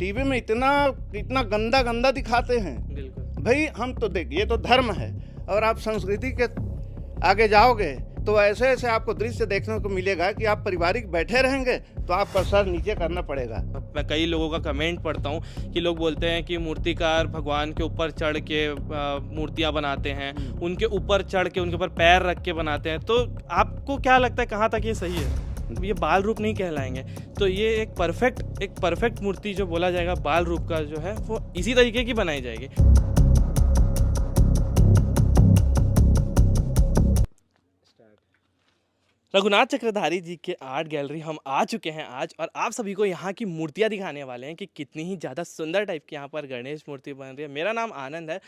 TV में इतना इतना गंदा गंदा दिखाते हैं। बिल्कुल। भाई हम तो देख, ये तो धर्म है, और आप संस्कृति के आगे जाओगे तो ऐसे ऐसे आपको दृश्य देखने को मिलेगा कि आप पारिवारिक बैठे रहेंगे तो आपका सर नीचे करना पड़ेगा। मैं कई लोगों का कमेंट पढ़ता हूँ कि लोग बोलते हैं कि मूर्तिकार भगवान के ऊपर चढ़ के मूर्तियाँ बनाते हैं, उनके ऊपर चढ़ के उनके ऊपर पैर रख के बनाते हैं। तो आपको क्या लगता है कहाँ तक ये सही है? ये बाल रूप नहीं कहलाएंगे, तो ये एक परफेक्ट मूर्ति जो बोला जाएगा बाल रूप का जो है वो इसी तरीके की बनाई जाएगी। रघुनाथ चक्रधारी जी के आर्ट गैलरी हम आ चुके हैं आज, और आप सभी को यहाँ की मूर्तियाँ दिखाने वाले हैं कि कितनी ही ज़्यादा सुंदर टाइप की यहाँ पर गणेश मूर्ति बन रही है। मेरा नाम आनंद है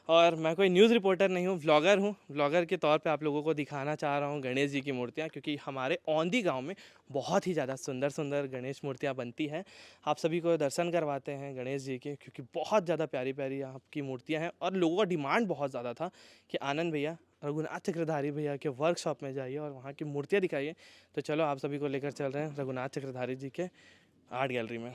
और मैं कोई न्यूज़ रिपोर्टर नहीं हूँ, व्लॉगर हूँ। व्लॉगर के तौर पे आप लोगों को दिखाना चाह रहा हूँ गणेश जी की मूर्तियाँ, क्योंकि हमारे औंधी गांव में बहुत ही ज़्यादा सुंदर सुंदर गणेश मूर्तियाँ बनती हैं। आप सभी को दर्शन करवाते हैं गणेश जी के, क्योंकि बहुत ज़्यादा प्यारी प्यारी आपकी मूर्तियाँ हैं। और लोगों का डिमांड बहुत ज़्यादा था कि आनंद भैया, रघुनाथ चक्रधारी भैया के वर्कशॉप में जाइए और वहाँ की मूर्तियाँ दिखाइए। तो चलो आप सभी को लेकर चल रहे हैं रघुनाथ चक्रधारी जी के आर्ट गैलरी में।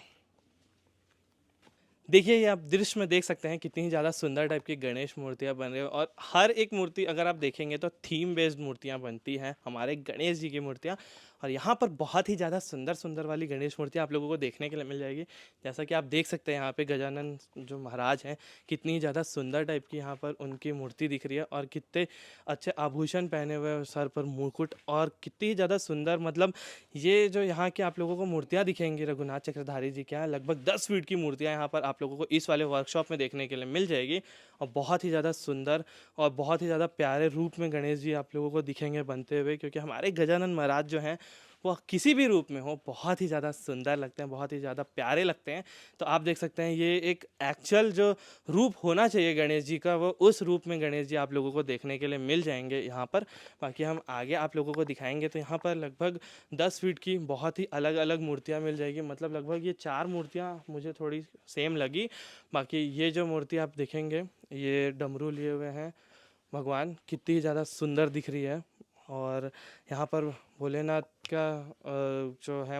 देखिए, ये आप दृश्य में देख सकते हैं कितनी ज़्यादा सुंदर टाइप की गणेश मूर्तियाँ बन रही है, और हर एक मूर्ति अगर आप देखेंगे तो थीम बेस्ड मूर्तियाँ बनती हैं हमारे गणेश जी की मूर्तियाँ। और यहाँ पर बहुत ही ज़्यादा सुंदर सुंदर वाली गणेश मूर्तियाँ आप लोगों को देखने के लिए मिल जाएगी। जैसा कि आप देख सकते हैं यहाँ पे गजानन जो महाराज हैं, कितनी ज़्यादा सुंदर टाइप की यहाँ पर उनकी मूर्ति दिख रही है, और कितने अच्छे आभूषण पहने हुए, सर पर मुकुट, और कितनी ज़्यादा सुंदर, मतलब ये जो यहाँ की आप लोगों को मूर्तियाँ दिखेंगी रघुनाथ चक्रधारी जी के यहाँ, लगभग 10 फीट की मूर्तियाँ यहाँ पर आप लोगों को इस वाले वर्कशॉप में देखने के लिए मिल जाएगी। और बहुत ही ज़्यादा सुंदर और बहुत ही ज़्यादा प्यारे रूप में गणेश जी आप लोगों को दिखेंगे बनते हुए, क्योंकि हमारे गजानन महाराज जो हैं वो किसी भी रूप में हो बहुत ही ज़्यादा सुंदर लगते हैं, बहुत ही ज़्यादा प्यारे लगते हैं। तो आप देख सकते हैं ये एक एक्चुअल जो रूप होना चाहिए गणेश जी का, वो उस रूप में गणेश जी आप लोगों को देखने के लिए मिल जाएंगे यहाँ पर। बाकी हम आगे आप लोगों को दिखाएंगे। तो यहाँ पर लगभग 10 फीट की बहुत ही अलग अलग मूर्तियाँ मिल जाएगी, मतलब लगभग ये 4 मूर्तियाँ मुझे थोड़ी सेम लगी। बाकी ये जो मूर्ति आप देखेंगे, ये डमरू लिए हुए हैं भगवान, कितनी ज़्यादा सुंदर दिख रही है। और यहाँ पर भोलेनाथ का जो है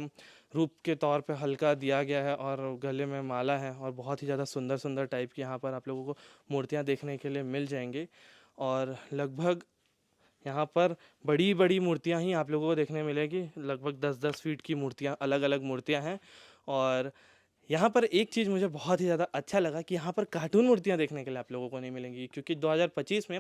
रूप के तौर पे हल्का दिया गया है, और गले में माला है, और बहुत ही ज़्यादा सुंदर सुंदर टाइप की यहाँ पर आप लोगों को मूर्तियाँ देखने के लिए मिल जाएंगी। और लगभग यहाँ पर बड़ी बड़ी मूर्तियाँ ही आप लोगों को देखने मिलेगी, लगभग 10-10 फीट की मूर्तियाँ, अलग अलग मूर्तियाँ हैं। और यहाँ पर एक चीज़ मुझे बहुत ही ज़्यादा अच्छा लगा कि यहाँ पर कार्टून मूर्तियाँ देखने के लिए आप लोगों को नहीं मिलेंगी, क्योंकि 2025 में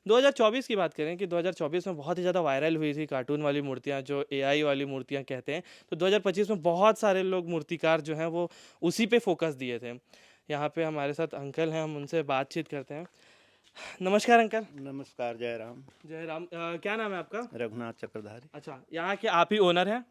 2024 की बात करें कि 2024 में बहुत ही ज़्यादा वायरल हुई थी कार्टून वाली मूर्तियाँ, जो एआई वाली मूर्तियाँ कहते हैं। तो 2025 में बहुत सारे लोग मूर्तिकार जो हैं वो उसी पे फोकस दिए थे। यहाँ पे हमारे साथ अंकल हैं, हम उनसे बातचीत करते हैं। नमस्कार अंकल। नमस्कार, जय राम। जय राम। क्या नाम है आपका? रघुनाथ चक्रधारी। अच्छा, यहाँ के आप ही ओनर हैं?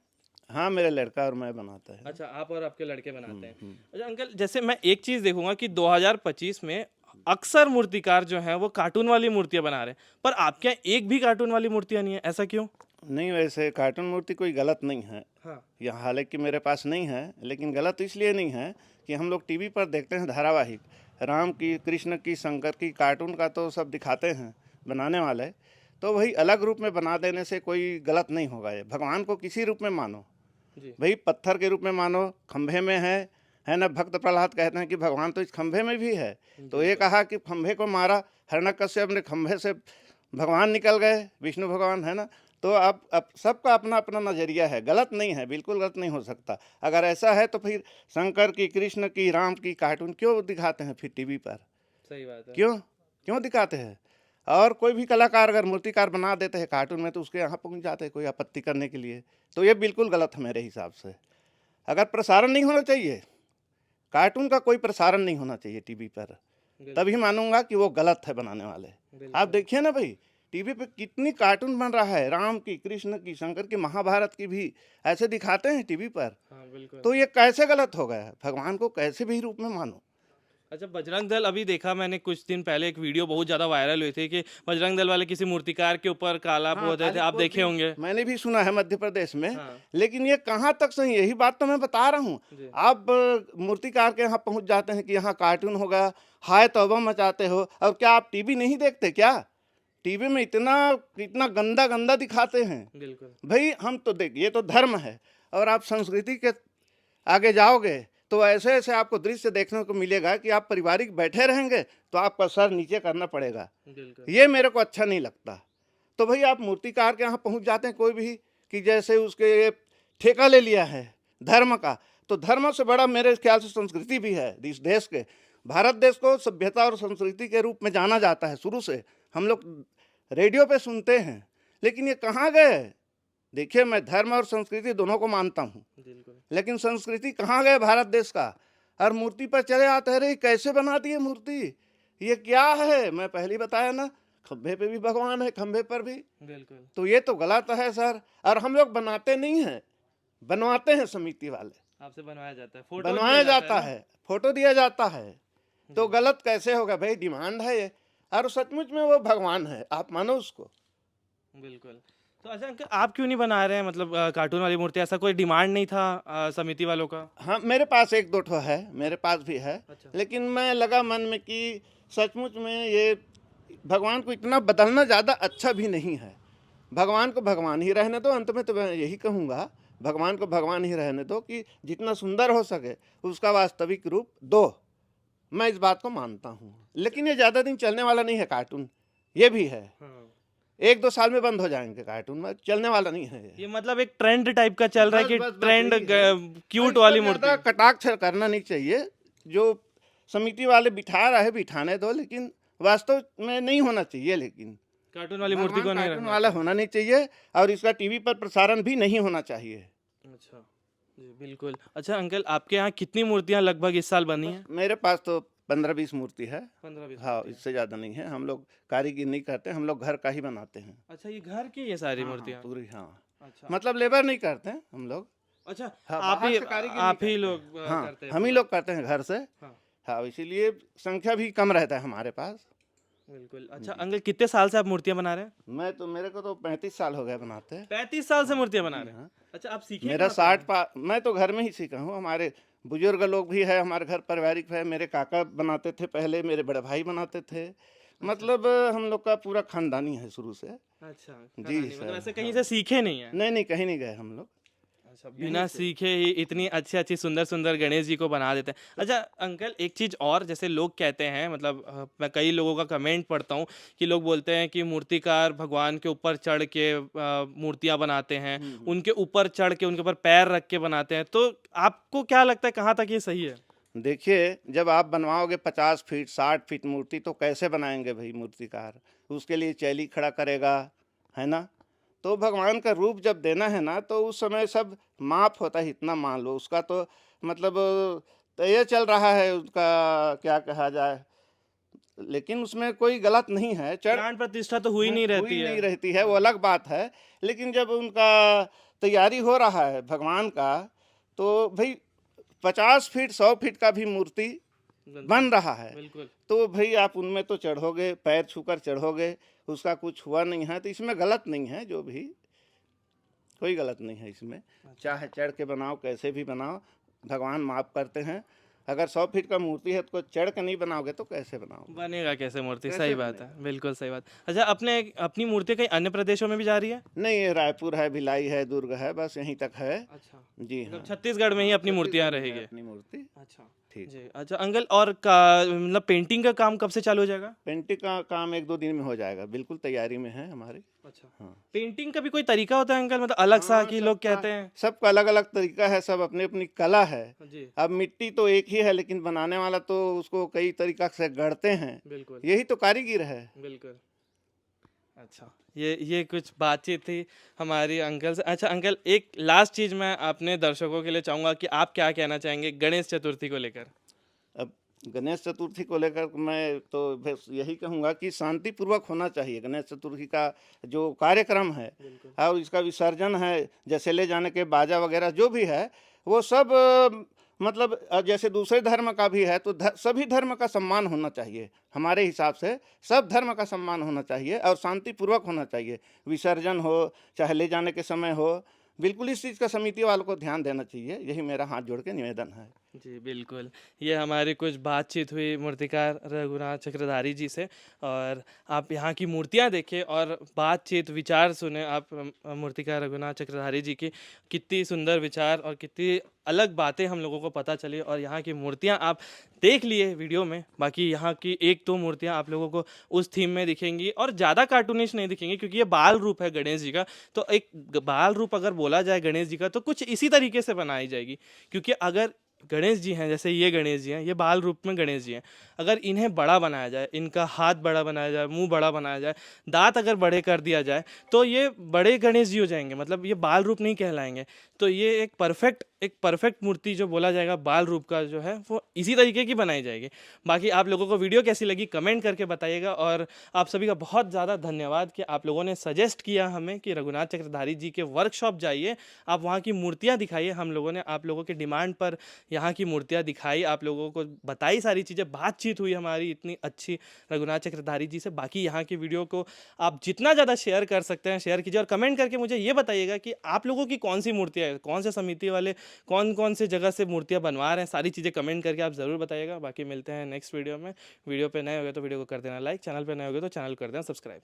हाँ, मेरा लड़का और मैं बनाता है। अच्छा, आप और आपके लड़के बनाते हैं। अच्छा अंकल, जैसे मैं एक चीज़ देखूंगा कि 2025 में अक्सर मूर्तिकार जो हैं वो कार्टून वाली मूर्तियां बना रहे हैं, पर आपके यहाँ एक भी कार्टून वाली मूर्तियां नहीं है, ऐसा क्यों? नहीं, वैसे कार्टून मूर्ति कोई गलत नहीं है। हाँ। यह हालांकि मेरे पास नहीं है, लेकिन गलत इसलिए नहीं है कि हम लोग टीवी पर देखते हैं धारावाहिक, राम की, कृष्ण की, शंकर की, कार्टून का तो सब दिखाते हैं बनाने वाले। तो वही अलग रूप में बना देने से कोई गलत नहीं होगा। ये भगवान को किसी रूप में मानो, भाई पत्थर के रूप में मानो, खंभे में है ना। भक्त प्रहलाद कहते हैं कि भगवान तो इस खंभे में भी है। तो ये कहा कि खंभे को मारा हिरण्यकश्यप ने, खंभे से भगवान निकल गए, विष्णु भगवान, है ना। तो अब सबका अपना अपना नज़रिया है, गलत नहीं है, बिल्कुल गलत नहीं हो सकता। अगर ऐसा है तो फिर शंकर की, कृष्ण की, राम की कार्टून क्यों दिखाते हैं फिर टीवी पर? सही बात है। क्यों दिखाते हैं? और कोई भी कलाकार अगर मूर्तिकार बना देते हैं कार्टून में तो उसके यहाँ पहुँच जाते हैं कोई आपत्ति करने के लिए। तो ये बिल्कुल गलत है मेरे हिसाब से। अगर प्रसारण नहीं होना चाहिए, कार्टून का कोई प्रसारण नहीं होना चाहिए टीवी पर, तभी मानूंगा कि वो गलत है बनाने वाले। आप देखिए ना भाई, टीवी पे कितनी कार्टून बन रहा है, राम की, कृष्ण की, शंकर की, महाभारत की भी ऐसे दिखाते हैं टीवी पर। हाँ, बिल्कुल। तो ये कैसे गलत हो गया? भगवान को कैसे भी रूप में मानो। अच्छा, बजरंग दल, अभी देखा मैंने कुछ दिन पहले एक वीडियो बहुत ज़्यादा वायरल हुई थी कि बजरंग दल वाले किसी मूर्तिकार के ऊपर काला पोत रहे थे, आप देखे होंगे। मैंने भी सुना है मध्य प्रदेश में। हाँ। लेकिन ये कहाँ तक सही, यही बात तो मैं बता रहा हूँ। आप मूर्तिकार के यहाँ पहुँच जाते हैं कि यहाँ कार्टून होगा, हाय तौबा मचाते हो। और क्या आप टीवी नहीं देखते क्या? टीवी में इतना इतना गंदा गंदा दिखाते हैं। बिल्कुल। भाई हम तो देख, ये तो धर्म है, और आप संस्कृति के आगे जाओगे तो ऐसे ऐसे आपको दृश्य देखने को मिलेगा कि आप पारिवारिक बैठे रहेंगे तो आपका सर नीचे करना पड़ेगा। बिल्कुल। ये मेरे को अच्छा नहीं लगता। तो भाई आप मूर्तिकार के यहाँ पहुँच जाते हैं कोई भी, कि जैसे उसके ठेका ले लिया है धर्म का, तो धर्म से बड़ा मेरे ख्याल से संस्कृति भी है इस देश के। भारत देश को सभ्यता और संस्कृति के रूप में जाना जाता है शुरू से। हम लोग रेडियो पे सुनते हैं, लेकिन ये कहाँ गए? देखिए, मैं धर्म और संस्कृति दोनों को मानता हूँ, बिल्कुल। लेकिन संस्कृति कहाँ गए भारत देश का? और मूर्ति पर चले आते हैं, अरे कैसे बना दिए मूर्ति, ये क्या है? मैं पहले ही बताया ना, खंभे पे भी भगवान है, खंभे पर भी। बिल्कुल। तो ये तो गलत है सर। और हम लोग बनाते नहीं हैं, बनवाते हैं समिति वाले, आपसे बनवाया जाता है, फोटो बनवाया दिया जाता ना? है, फोटो दिया जाता है। तो गलत कैसे होगा भाई? डिमांड है ये, और सचमुच में वो भगवान है, आप मानो उसको। बिल्कुल। तो अच्छा अंकल, आप क्यों नहीं बना रहे हैं, मतलब कार्टून वाली मूर्ति? ऐसा कोई डिमांड नहीं था समिति वालों का? हाँ, मेरे पास एक दो ठो है, मेरे पास भी है। अच्छा। लेकिन मैं लगा मन में कि सचमुच में ये भगवान को इतना बदलना ज़्यादा अच्छा भी नहीं है। भगवान को भगवान ही रहने दो। अंत में तो मैं यही कहूँगा, भगवान को भगवान ही रहने दो, कि जितना सुंदर हो सके उसका वास्तविक रूप दो। मैं इस बात को मानता हूँ, लेकिन ये ज़्यादा दिन चलने वाला नहीं है कार्टून, ये भी है। हाँ। 1-2 साल में बंद हो जाएंगे कार्टून, में चलने वाला नहीं है ये। ये मतलब एक ट्रेंड टाइप का चल रहा है कि बस ट्रेंड यही है। क्यूट और वाली इसको ज़्यादा मूर्ति। कटाक्ष करना नहीं चाहिए। जो समिति वाले बिठा रहे बिठाने दो, लेकिन वास्तव में नहीं होना चाहिए। लेकिन कार्टून वाली मूर्ति को भगवान नहीं कार्टून रखना। वाला होना नहीं चाहिए, और इसका टीवी पर प्रसारण भी नहीं होना चाहिए। अच्छा जी, बिल्कुल। अच्छा अंकल, आपके यहाँ कितनी मूर्तियाँ लगभग इस साल बनी हैं? मेरे पास तो 15-20 मूर्ति है। 15-20 हाँ, मूर्तियाँ। इससे ज़्यादा नहीं है। हम लोग कारीगिरी नहीं करते, हम लोग घर का ही बनाते हैं। अच्छा, ये घर की ये सारी हाँ, मूर्तियाँ? पूरी, हाँ। अच्छा। मतलब लेबर नहीं करते हैं हम लोग। अच्छा, हाँ, आप बाहर ही से कारीगिरी आप नहीं ही करते लोग हैं। हाँ, करते हैं हम ही पूरा? लोग करते हैं घर से। हाँ, हाँ, इसीलिए संख्या भी कम रहता है हमारे पास। बिल्कुल। अच्छा अंकल, कितने साल से आप मूर्तियाँ बना रहे हैं? मेरे को तो 35 साल हो गए बनाते हैं। 35 साल से मूर्तियाँ बना रहे हैं? हाँ। अच्छा, आप सीखे मेरा कहाँ पे हैं? मैं तो घर में ही सीखा हूँ। हमारे बुजुर्ग लोग भी है, हमारे घर पारिवारिक है। मेरे काका बनाते थे पहले, मेरे बड़े भाई बनाते थे। मतलब हम लोग का पूरा खानदानी है शुरू से। अच्छा, जी खानदानी, मतलब सर, ऐसे कहीं हाँ। से सीखे नहीं हैं? नहीं नहीं, कहीं नहीं गए हम लोग। अच्छा, बिना सीखे ही इतनी अच्छी अच्छी सुंदर सुंदर गणेश जी को बना देते हैं। अच्छा अंकल, एक चीज़ और, जैसे लोग कहते हैं, मतलब मैं कई लोगों का कमेंट पढ़ता हूँ कि लोग बोलते हैं कि मूर्तिकार भगवान के ऊपर चढ़ के मूर्तियाँ बनाते हैं, उनके ऊपर चढ़ के उनके ऊपर पैर रख के बनाते हैं। तो आपको क्या लगता है, कहाँ तक ये सही है? देखिए, जब आप बनवाओगे 50 फीट 60 फीट मूर्ति, तो कैसे बनाएंगे भाई मूर्तिकार? उसके लिए चैली खड़ा करेगा, है ना? तो भगवान का रूप जब देना है ना, तो उस समय सब माप होता है, इतना मान लो उसका। तो मतलब तो ये चल रहा है उसका, क्या कहा जाए, लेकिन उसमें कोई गलत नहीं है। प्राण प्रतिष्ठा तो हुई नहीं रहती हुई है। नहीं रहती है, वो अलग बात है। लेकिन जब उनका तैयारी हो रहा है भगवान का, तो भाई 50 फीट 100 फीट का भी मूर्ति बन रहा है। बिल्कुल। तो भाई आप उनमें तो चढ़ोगे, पैर छूकर चढ़ोगे, उसका कुछ हुआ नहीं है, तो इसमें गलत नहीं है। जो भी, कोई गलत नहीं है इसमें। चाहे चढ़ के बनाओ, कैसे भी बनाओ, भगवान माफ करते हैं। अगर 100 फीट का मूर्ति है तो चढ़ के नहीं बनाओगे तो कैसे बनाओगे? बनेगा कैसे मूर्ति? कैसे सही बात है, बिल्कुल सही बात। अच्छा, अपनी मूर्ति कहीं अन्य प्रदेशों में भी जा रही है? नहीं, ये रायपुर है, भिलाई है, दुर्ग है, बस यहीं तक है। अच्छा, जी हाँ, मतलब छत्तीसगढ़ में ही अपनी मूर्तियाँ छत्तीसगढ़ में है रहेगी। अपनी मूर्ति। अच्छा ठीक। जी। अच्छा अंकल, और मतलब पेंटिंग का काम कब से चालू हो जाएगा? पेंटिंग का काम 1-2 दिन में हो जाएगा, बिल्कुल तैयारी में है हमारी। अच्छा, हाँ। पेंटिंग का भी कोई तरीका होता है अंकल, मतलब अलग सा, हाँ, कि लोग कहते हैं? सबका अलग अलग तरीका है, सब अपनी अपनी कला है। जी, अब मिट्टी तो एक ही है, लेकिन बनाने वाला तो उसको कई तरीका से गढ़ते हैं। बिल्कुल यही तो कारीगिर है। बिल्कुल। अच्छा, ये कुछ बातचीत थी हमारी अंकल से। अच्छा अंकल, एक लास्ट चीज़ मैं अपने दर्शकों के लिए चाहूँगा कि आप क्या कहना चाहेंगे गणेश चतुर्थी को लेकर? अब गणेश चतुर्थी को लेकर मैं तो बस यही कहूँगा कि शांतिपूर्वक होना चाहिए। गणेश चतुर्थी का जो कार्यक्रम है और इसका विसर्जन है, जैसे ले जाने के बाजा वगैरह जो भी है, वो सब मतलब जैसे दूसरे धर्म का भी है, तो सभी धर्म का सम्मान होना चाहिए। हमारे हिसाब से सब धर्म का सम्मान होना चाहिए और शांतिपूर्वक होना चाहिए। विसर्जन हो चाहे ले जाने के समय हो, बिल्कुल इस चीज़ का समिति वालों को ध्यान देना चाहिए। यही मेरा हाथ जोड़ के निवेदन है। जी, बिल्कुल। ये हमारी कुछ बातचीत हुई मूर्तिकार रघुनाथ चक्रधारी जी से, और आप यहाँ की मूर्तियाँ देखें और बातचीत, विचार सुने आप मूर्तिकार रघुनाथ चक्रधारी जी की। कितनी सुंदर विचार और कितनी अलग बातें हम लोगों को पता चली, और यहाँ की मूर्तियाँ आप देख लिए वीडियो में। बाकी यहाँ की 1-2 मूर्तियाँ आप लोगों को उस थीम में दिखेंगी, और ज़्यादा कार्टूनिश नहीं दिखेंगी, क्योंकि ये बाल रूप है गणेश जी का। तो एक बाल रूप अगर बोला जाए गणेश जी का, तो कुछ इसी तरीके से बनाई जाएगी। क्योंकि अगर गणेश जी हैं, जैसे ये गणेश जी हैं, ये बाल रूप में गणेश जी हैं, अगर इन्हें बड़ा बनाया जाए, इनका हाथ बड़ा बनाया जाए, मुंह बड़ा बनाया जाए, दांत अगर बड़े कर दिया जाए, तो ये बड़े गणेश जी हो जाएंगे, मतलब ये बाल रूप नहीं कहलाएंगे। तो ये एक परफेक्ट मूर्ति जो बोला जाएगा बाल रूप का जो है, वो इसी तरीके की बनाई जाएगी। बाकी आप लोगों को वीडियो कैसी लगी कमेंट करके बताइएगा, और आप सभी का बहुत ज़्यादा धन्यवाद कि आप लोगों ने सजेस्ट किया हमें कि रघुनाथ चक्रधारी जी के वर्कशॉप जाइए, आप वहाँ की मूर्तियाँ दिखाइए। हम लोगों ने आप लोगों के डिमांड पर यहाँ की मूर्तियाँ दिखाई, आप लोगों को बताई सारी चीज़ें, बातचीत हुई हमारी इतनी अच्छी रघुनाथ चक्रधारी जी से। बाकी यहाँ की वीडियो को आप जितना ज़्यादा शेयर कर सकते हैं शेयर कीजिए, और कमेंट करके मुझे ये बताइएगा कि आप लोगों की कौन सी मूर्तियाँ है, कौन से समिति वाले कौन कौन से जगह से मूर्तियाँ बनवा रहे हैं, सारी चीज़ें कमेंट करके आप ज़रूर बताइएगा। बाकी मिलते हैं नेक्स्ट वीडियो में। वीडियो पे नए हो गए तो वीडियो को कर देना लाइक, चैनल पे नए हो गए तो चैनल कर देना सब्सक्राइब।